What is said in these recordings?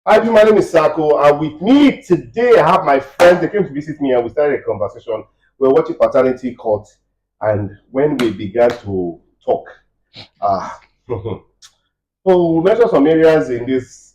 Hi, my name is Sako, and with me today I have my friends. They came to visit me, and we started a conversation. We were watching Paternity Court, and when we began to talk, ah, so we mentioned some areas in this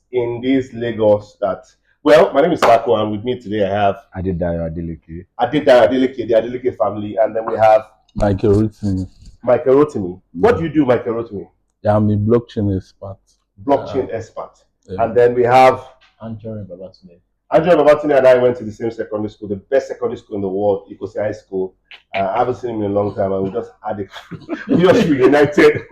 Lagos that. Well, my name is Sako, and with me today I have Adedayo Adeleke. Adeleke, the Adeleke family, and then we have Michael Rotimi. Michael Rotimi. What do you do, Michael Rotimi? Yeah, I'm a blockchain expert. Blockchain expert. And then we have Andrew Babatunde. Andrew Babatunde and I went to the same secondary school, the best secondary school in the world, Ikosi High School. I haven't seen him in a long time, and we just had it. We just reunited.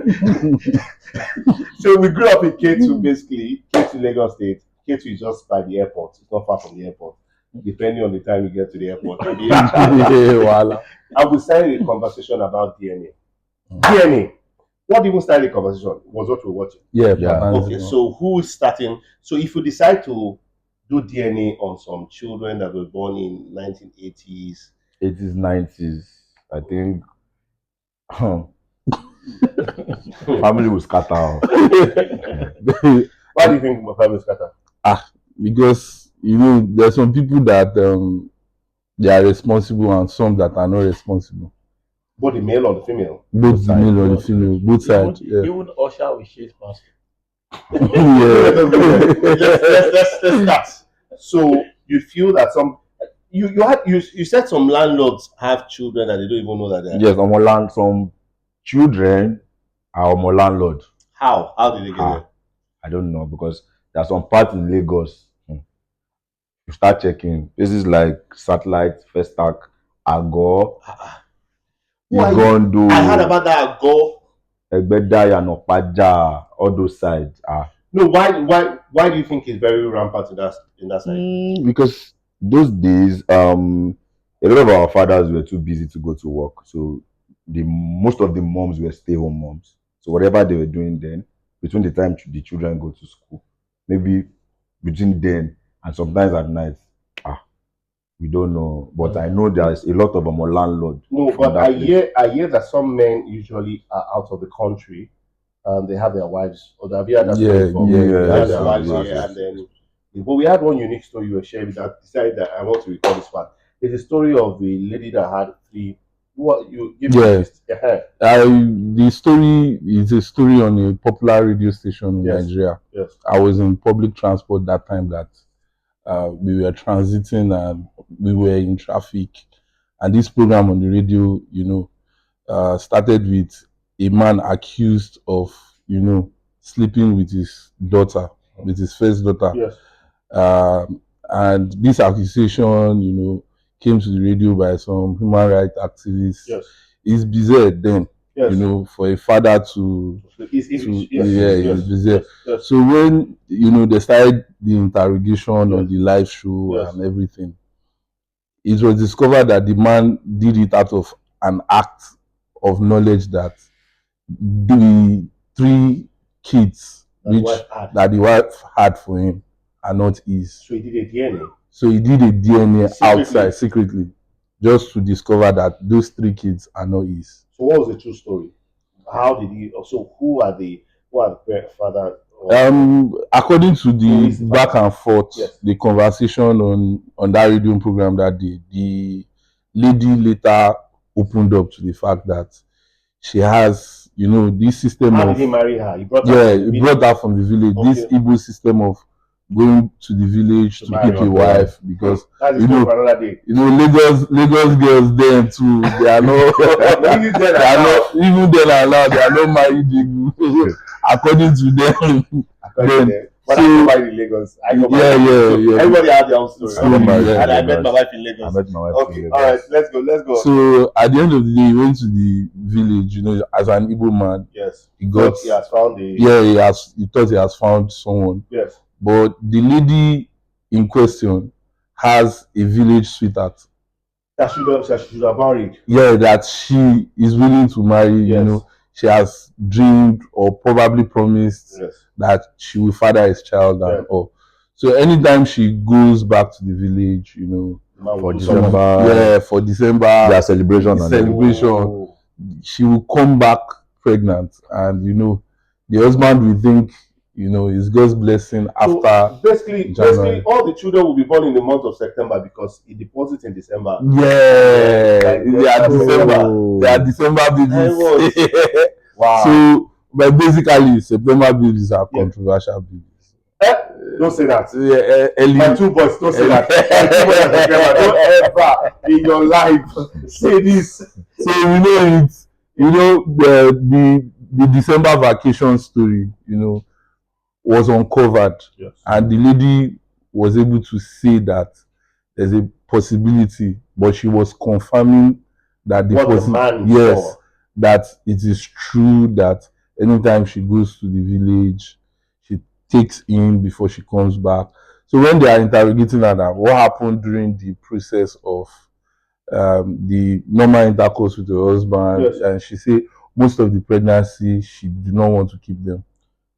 So we grew up in K2, basically, K2 Lagos State. K2 is just by the airport. It's not far from the airport, depending on the time you get to the airport. And we started a conversation about DNA. DNA. What even started the conversation was what we were watching. Yeah. Okay, so who is starting? So if you decide to do DNA on some children that were born in 1980s, 80s, 90s, I think family will scatter. Why do you think family will scatter? Because there's some people that they are responsible and some that are not responsible. Both the male or the female? Both the male or the female, both sides. Even Usher will chase past. Let's start. So you feel that you said some landlords have children and they don't even know that they're Yes, some children are on landlord. How did they get there? I don't know, because there's some parts in Lagos. You start checking places like Satellite, Festac, Agor. I heard about that Agor. Egbedaya and Opaja, all those sides. No, why do you think it's very rampant in that side? Because those days, a lot of our fathers were too busy to go to work. So most of the moms were stay-home moms. So whatever they were doing then, between the time the children go to school, maybe between then and sometimes at night, we don't know. But I know there's a lot of them on landlord. No, but I hear that some men usually are out of the country. They have their wives, or they have their wives here, and then. But we had one unique story you were sharing that decided that I want to record this part. It's a story of a lady that had three. What you give me? The story is a story on a popular radio station in Nigeria. Yes. I was in public transport that time that we were transiting and we were in traffic, and this program on the radio, started with a man accused of, sleeping with his daughter, with his first daughter. Yes. And this accusation, came to the radio by some human rights activists. Yes. It's bizarre then, for a father to it's bizarre. Yes. So when they started the interrogation on the live show and everything, it was discovered that the man did it out of an act of knowledge that the 3 kids that the wife had for him are not his. So he did a DNA. So he did a DNA outside secretly, just to discover that those 3 kids are not his. So what was the true story? How did he? So who are the father? According to the back and forth, the conversation on that radio program that day, the lady later opened up to the fact that she has, this system How of. Did he marry her? He brought her from the village. Okay. This Igbo system of going to the village to pick a wife, because Lagos girls then too, they are not even then allowed, they are not married according to them. But I married in Lagos. Everybody had their own story. And I met my wife in Lagos. Okay, all right, let's go. So at the end of the day, he went to the village, as an Igbo man. Yes. He thought he has found someone. Yes. But the lady in question has a village sweetheart that should have married. Yeah, that she is willing to marry. Yes. She has dreamed or probably promised that she will father his child and all. So anytime she goes back to the village, for December, their celebration, she will come back pregnant, and the husband will think it's God's blessing So after basically, January. all the children will be born in the month of September because it deposits in December. Yeah, Like they are December. Oh. They are December I was. babies. Wow. So, but basically, September babies are Yeah. controversial babies. Don't say that. Yeah, early. My two boys, don't say that. My two boys are September. Don't ever in your life say this. So the December vacation story, was uncovered, Yes. and the lady was able to say that there's a possibility, but she was confirming that What the man yes, saw. that it is true that anytime she goes to the village, she takes in before she comes back. So when they are interrogating her, that what happened during the process of the normal intercourse with her husband, Yes. and she said most of the pregnancy she did not want to keep them.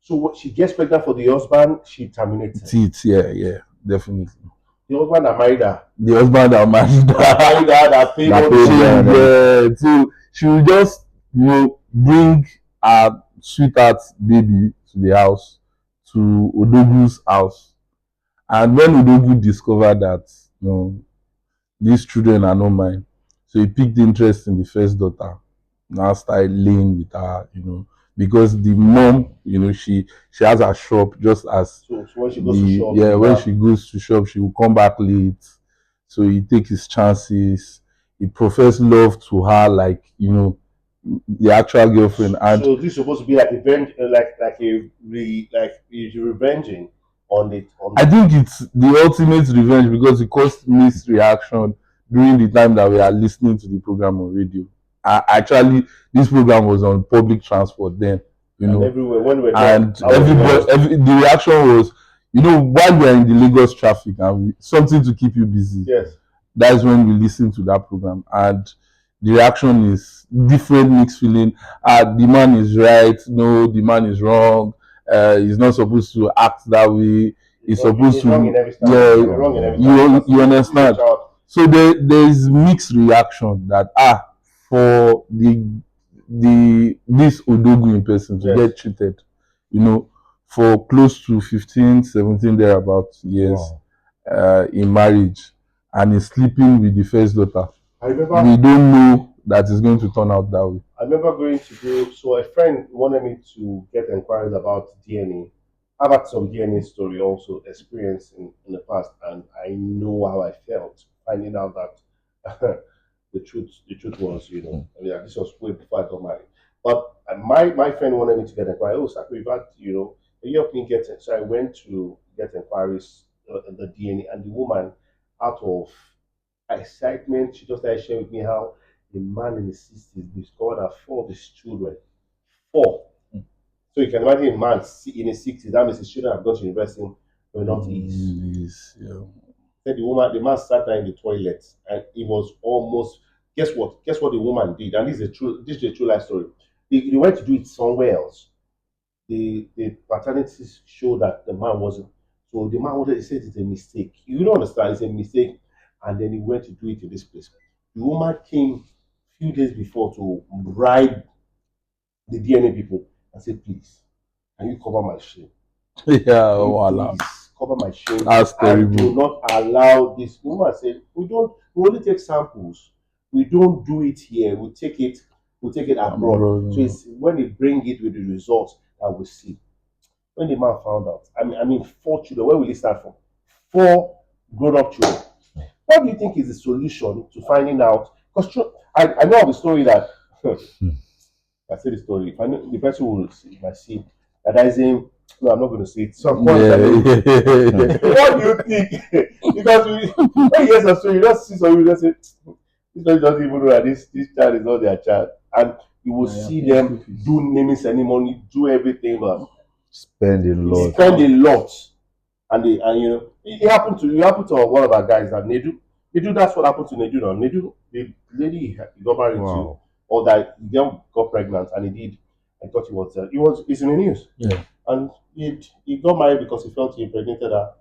So what, she gets pregnant for the husband, she terminates him. Yeah, definitely. The husband that married her. The husband that married her, That paid all the yeah, so she will just bring her sweetheart baby to the house, to Odogu's house, and when Odogu discovered that these children are not mine, so he picked interest in the first daughter. Now started laying with her, because the mom, she has a shop, just as So when she goes to shop, when she goes to shop, she will come back late. So he takes his chances. He professes love to her, like the actual girlfriend. And so this is supposed to be like revenge, he's revenging on it. I think it's the ultimate revenge because it caused mixed reaction during the time that we are listening to the program on radio. Actually, this program was on public transport then, and everywhere when we're and there, the reaction was, while we are in the Lagos traffic and something to keep you busy. Yes. That's when we listen to that program, and the reaction is different, mixed feeling. The man is right. No, the man is wrong. He's not supposed to act that way. He's supposed to, you understand. So there is mixed reaction that for this Odogu person to get treated, for close to 15, 17 thereabout years in marriage, and he's sleeping with the first daughter. We don't know that it's going to turn out that way. I remember going to do, so a friend wanted me to get inquiries about DNA. I've had some DNA story also experience in the past, and I know how I felt finding out that the truth was, this was way before I got married. But my friend wanted me to get inquiries. Oh, Saka, we've had, you help me get it. So I went to get inquiries, the DNA, and the woman, out of excitement, she just started sharing with me how a man in his 60s discovered that four of his children, four. So you can imagine a man in his 60s, that means his children have gone to university, were not his. Yeah. Said the man sat there in the toilet, and it was almost. Guess what? Guess what the woman did? And this is a true life story. They went to do it somewhere else. The paternity showed that the man wasn't. So the man wanted to say it's a mistake. You don't understand, it's a mistake. And then he went to do it in this place. The woman came a few days before to bribe the DNA people and said, please, can you cover my shame? Yeah, please cover my shame. That's terrible. Do not allow this. The woman said, we only take samples. We don't do it here. We take it abroad. So it's when they bring it with the results that we see. When the man found out, I mean, four children. Where will he start from? Four grown-up children. What do you think is the solution to finding out? Because I know of a story that I say the story. If I know, the person will see, might see that I say, no, I'm not going to say it. Some point what do you think? Because when you hear some story, you just see some, you just say, this person doesn't even know that this child is not their child, and you will see them do naming ceremony, do everything, but spend a lot, and it happened to one of our guys that Nedu, that's what happened to Nedu now. Nedu, the lady he got married to, or that the girl got pregnant, and he did. I thought it's in the news. Yeah. And he got married because he felt he impregnated her.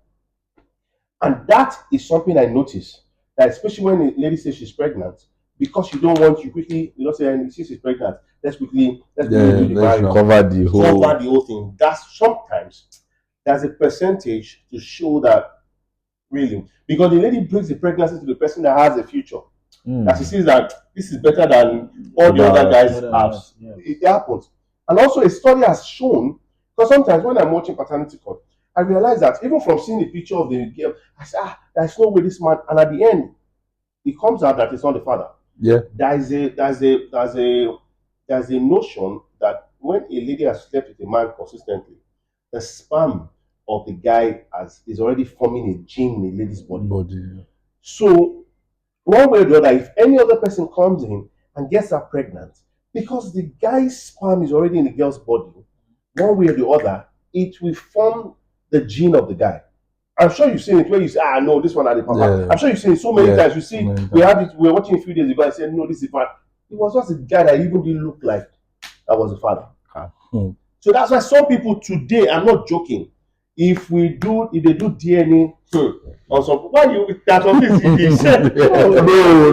And that is something I noticed. That especially when a lady says she's pregnant, because you don't want you quickly, say she's pregnant, let's quickly do the let's marriage, Cover the whole. cover the whole thing. That's sometimes there's a percentage to show that really, because the lady brings the pregnancy to the person that has a future. That she sees that this is better than all the other guys have. Yeah. It happens. And also a study has shown, because sometimes when I'm watching paternity court, I realize that even from seeing the picture of the girl, I say, there's no way this man, and at the end, it comes out that it's not the father. Yeah. There's a notion that when a lady has slept with a man consistently, the sperm of the guy is already forming a gene in the lady's body. So one way or the other, if any other person comes in and gets her pregnant, because the guy's sperm is already in the girl's body, one way or the other, it will form the gene of the guy. I'm sure you've seen it where you say, no, this one had the papa. Yeah. I'm sure you've seen it so many times. You see, Many we were watching a few days ago. I said, no, this is fine. It was just a guy that even didn't look like that was the father. So that's why some people today, I'm not joking, if they do DNA on some, why you that on this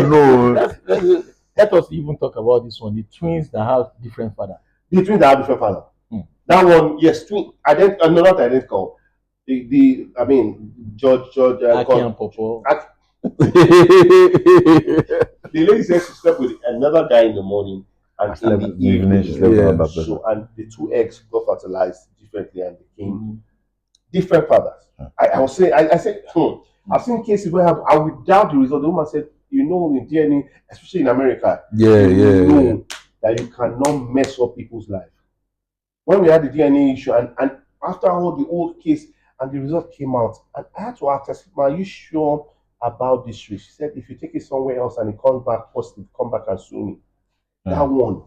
no. Let us even talk about this one. The twins that have different father. The twins that have different father. That one, yes, twin, not identical. I mean, George, Aki and Popo. The lady said she slept with another guy in the morning, and in the evening she slept with another person. So, and the two eggs got fertilized differently and became different fathers. I was saying, I said, I've seen cases where I would doubt the result. The woman said, in DNA, especially in America, that you cannot mess up people's life. When we had the DNA issue, and after all the old case, and the result came out, and I had to ask her, I said, are you sure about this risk? She said, if you take it somewhere else and it comes back positive, come back and sue me. That one,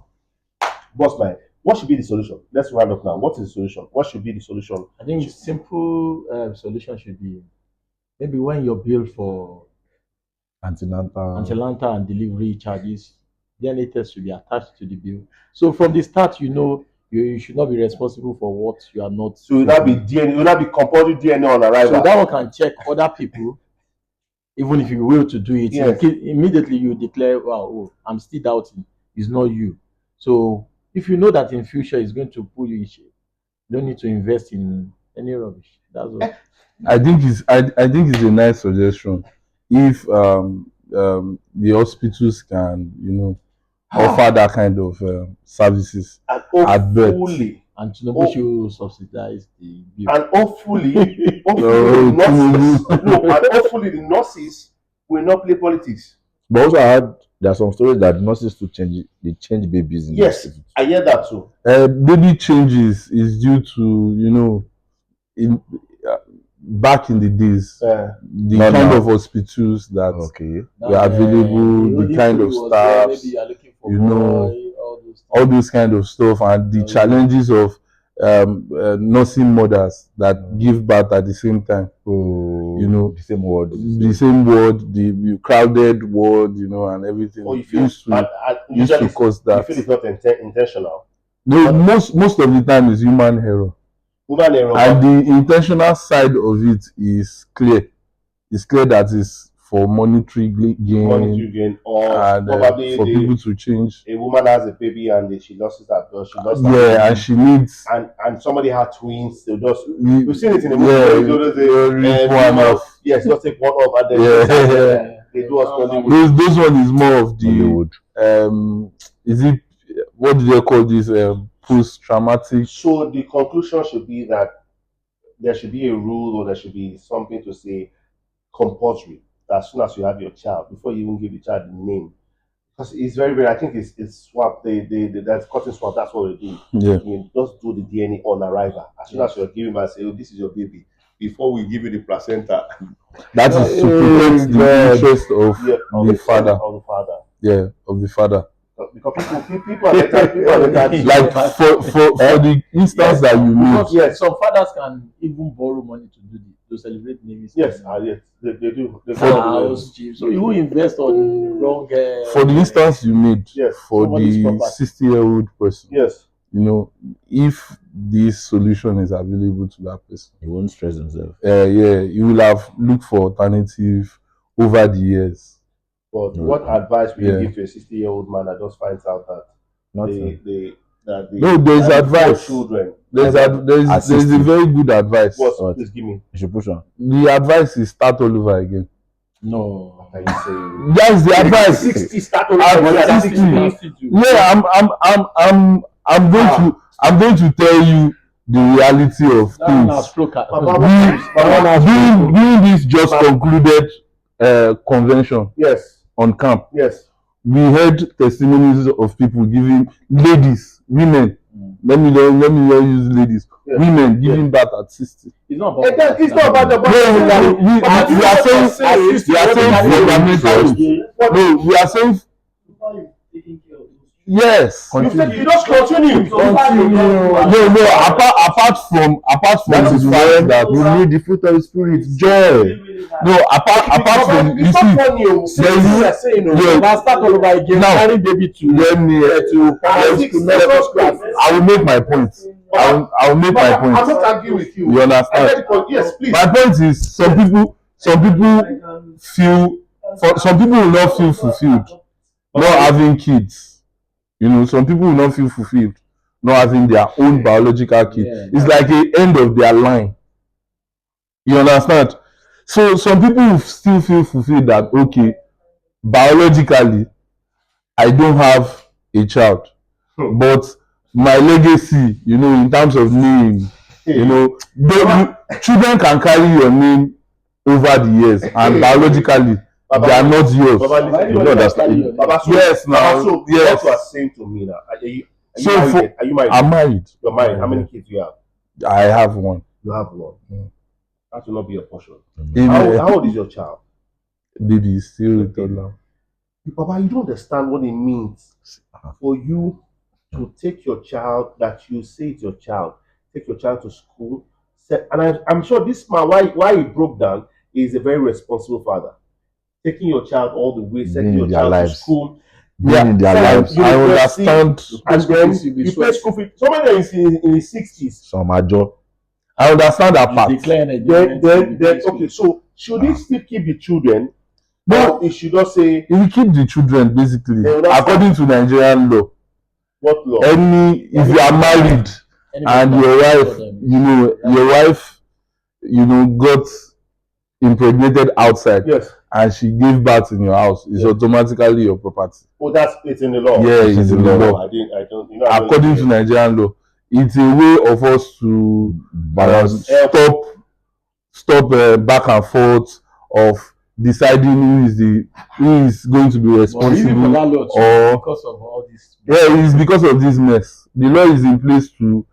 boss man, what should be the solution? Let's round up now. What is the solution? What should be the solution? I think the simple solution should be maybe when you're billed for Antenatal and delivery charges, DNA test should be attached to the bill. So from the start, you should not be responsible for what you are not. So will that be DNA? Will that be compulsory DNA on arrival? So that one can check other people, even if you will to do it. Yes. Immediately you declare, I'm still doubting. It's not you. So if you know that in future it's going to pull you in shape, you don't need to invest in any rubbish. That's all. I think it's a nice suggestion if the hospitals can offer that kind of services and at birth. hopefully, and Tinubu should subsidize the bill. and hopefully the nurses will not play politics. But also I heard there are some stories that nurses to change babies in the Yes, hospital. I hear that too. Baby changes is due to back in the days, the Not kind now. of hospitals that Okay. were available, the kind of staffs, Maybe you are looking for all those kind of stuff, and the challenges of nursing mothers that give birth at the same time. The same word. The crowded ward, and everything. Or you feel used to cause that. You feel it's not intentional. No, most of the time is human error. Human error. And the intentional side of it is clear. It's clear that it's for monetary gain, or and probably for people to change. A woman has a baby and she lost that girl. She lost and she needs. And somebody had twins. They just we've seen it in the movie. Yes, just take one off and then they do us those one is more of the is it, what do they call this, post-traumatic? So the conclusion should be that there should be a rule, or there should be something to say compulsory that as soon as you have your child, before you even give the child the name, because it's very, very, I think it's swap, that's cotton swap, that's what they do. You just do the DNA on arrival. As soon as you're giving and say, this is your baby, before we give you the placenta. That is to protect the interest of the father. Of the father. Because people are better. Like for the instance that you need. Some fathers can even borrow money to celebrate naming. Yes, they do. So you will invest on wrong. For the instance you made, for the 60-year-old person. Yes. If this solution is available to that person, he won't stress himself. He will have looked for alternative over the years. But what advice will you give to a 60-year-old man that just finds out that Nothing. No, there's that advice. Children. There's a very good advice. What? Please give me. You should push on. The advice is start all over again. No. What are you saying? That's the advice. 60 start all At over 60. 60. Yeah, I'm going to tell you the reality of things. During this just concluded convention Yes. on camp, Yes. we heard testimonies of people giving women. Let me not use ladies. Yes. Women giving birth at 60. It's not about It's not about the We are saying No, we are saying yes. You just continue. No. Apart from That the is fact when that we need the fruit of the spirit, joy. no, apart from you It's not see, funny. start all over again. Now, Carry baby to I will make my point. I will make my I'm point. not arguing with you. You understand? Yes, please. My point is some people will not feel fulfilled not having kids. You know, some people will not feel fulfilled not having their own biological kid. It's like the end of their line. You understand? So some people will still feel fulfilled that okay, biologically, I don't have a child, but my legacy, you know, in terms of name, you know, children can carry your name over the years, and biologically, they are not yours. Baba, You don't understand? Baba, so, Yes, now, so yes. what you are saying to me now? Are you So married? Are you married? I'm married. You're married. How many kids do you have? I have one. You have one. That will not be your portion. Amen. How old is your child? Baby is still a toddler. Papa, you don't understand what it means for you to take your child, that you say it's your child, take your child to school. And I'm sure this man, why he broke down, is a very responsible father. Taking your child all the way, sending your child to school. In their lives. I understand. And then you pay school fee. Somebody that is in his 60s. Some major. I understand that part. Then okay, so should he still keep the children? No, he should not say. He will keep the children basically according to Nigerian law. What law? If you are married and your wife, got impregnated outside, yes, and she gave birth in your house, it's automatically your property. Oh, it's in the law. Yeah, it's in the law. I don't. According to Nigerian law, it's a way of us to stop back and forth of deciding who is going to be responsible, or because of all this. Yeah, it's because of this mess. The law is in place to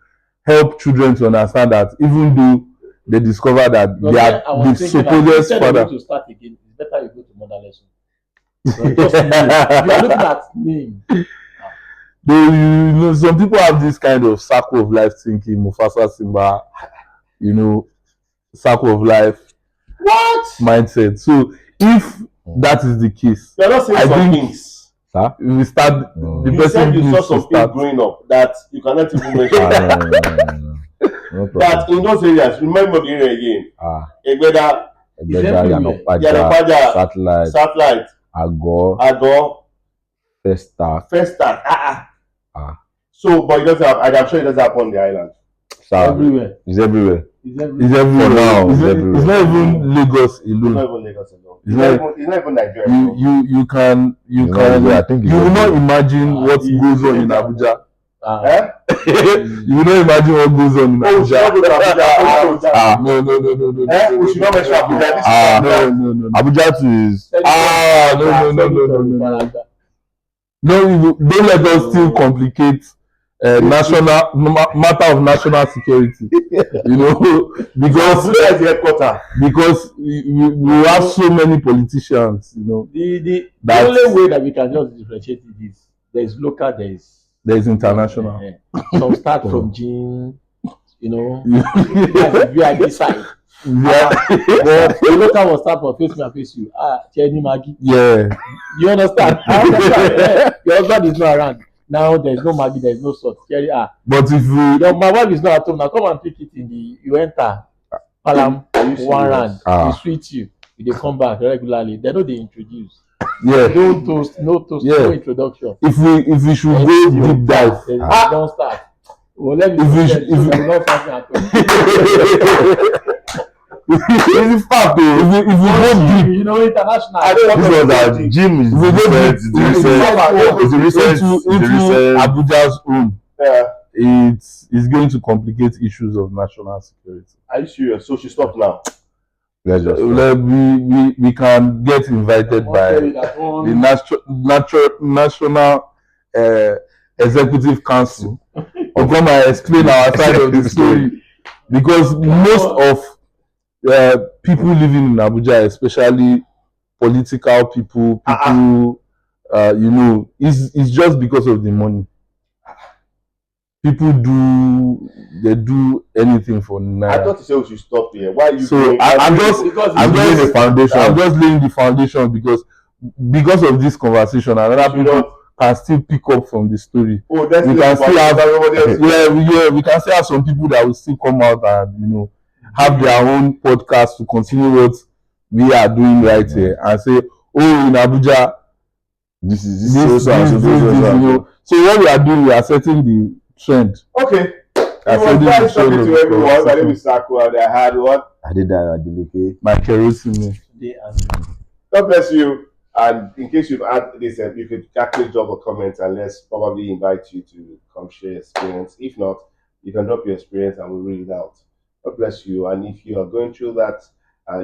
help children to understand that even though they discover that they are the supposed father. To start again, it's better you go to motherless home. Just you are looking at name. Some people have this kind of circle of life thinking, Mufasa Simba, circle of life mindset. So if that is the case, you're not saying some things. We start the You person said you saw needs to some things start. growing up that you cannot even mention. No That in those areas, remember the area again. Egbeda, Yanopaja, Satellite, Agor, Festac. So, but it doesn't have, I'm sure it doesn't happen on the island. Everywhere. It's everywhere. It's everywhere. now, It's everywhere. not even Lagos It's not alone. even Lagos alone. It's not even Nigeria alone. You will not imagine what goes on in Abuja. You will not imagine what goes on in Abuja. No. We should not mention Abuja. No. Abuja too is. No. Don't let us still complicate matter of national security. Because Abuja is the headquarter. Because we have so many politicians. The only way that we can just differentiate it is there is local, there is international. Some start from gym, that's the VIP side. But the local will start from face me and face you. Chenny Maggie. Yeah. You understand? I understand. Your husband is not around. Now there's no Maggie, there's no salt. But if my wife is not at home, now come and pick it you enter Palam, one round, they sweet you. They come back regularly. They know they introduce. Yeah. No toast, Yeah. no introduction. If we should go deep dive, Don't start. Well, let me If we say, should- so if- that we not starting at all. It's a fact though. if we go deep, You know, international. I don't want This to was go our deep. gym is if we go recent. deep, It's recent. into Abuja's own, Yeah. it's going to complicate issues of national security. Are you serious? So she stopped now. Let's just Like, we can get invited by the national executive council to come and explain our side of the story, because most of people living in Abuja, especially political people, you know, it's just because of the money. People do anything for I naira. thought you said we should stop here. Why are you So doing I'm because just the foundation. I'm just laying the foundation because of this conversation, another people can still pick up from the story. Oh, that's We can still have everybody else. we can still have some people that will still come out and, you know, have their own podcast to continue what we are doing right here and say, oh, in Abuja, this is this, you know. So what we are doing, we are setting the trend. Okay. It setting was the nice trend talking of to the everyone. My name conversation. is Saku and I had what? Adedayo Adeleke. My kerosene. God bless you. And in case you've had this, you could actually drop a comment and let's probably invite you to come share your experience. If not, you can drop your experience and we'll read it out. God bless you. And if you are going through that,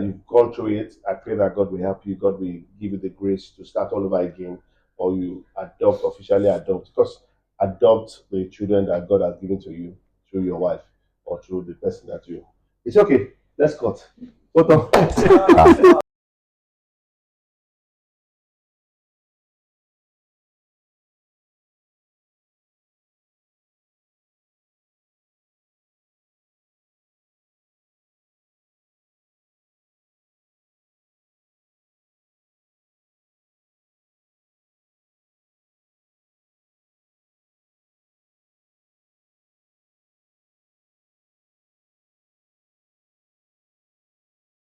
you've gone through it, I pray that God will help you. God will give you the grace to start all over again, or you officially adopt. Because adopt the children that God has given to you through your wife or through the person that you. It's okay. Let's cut.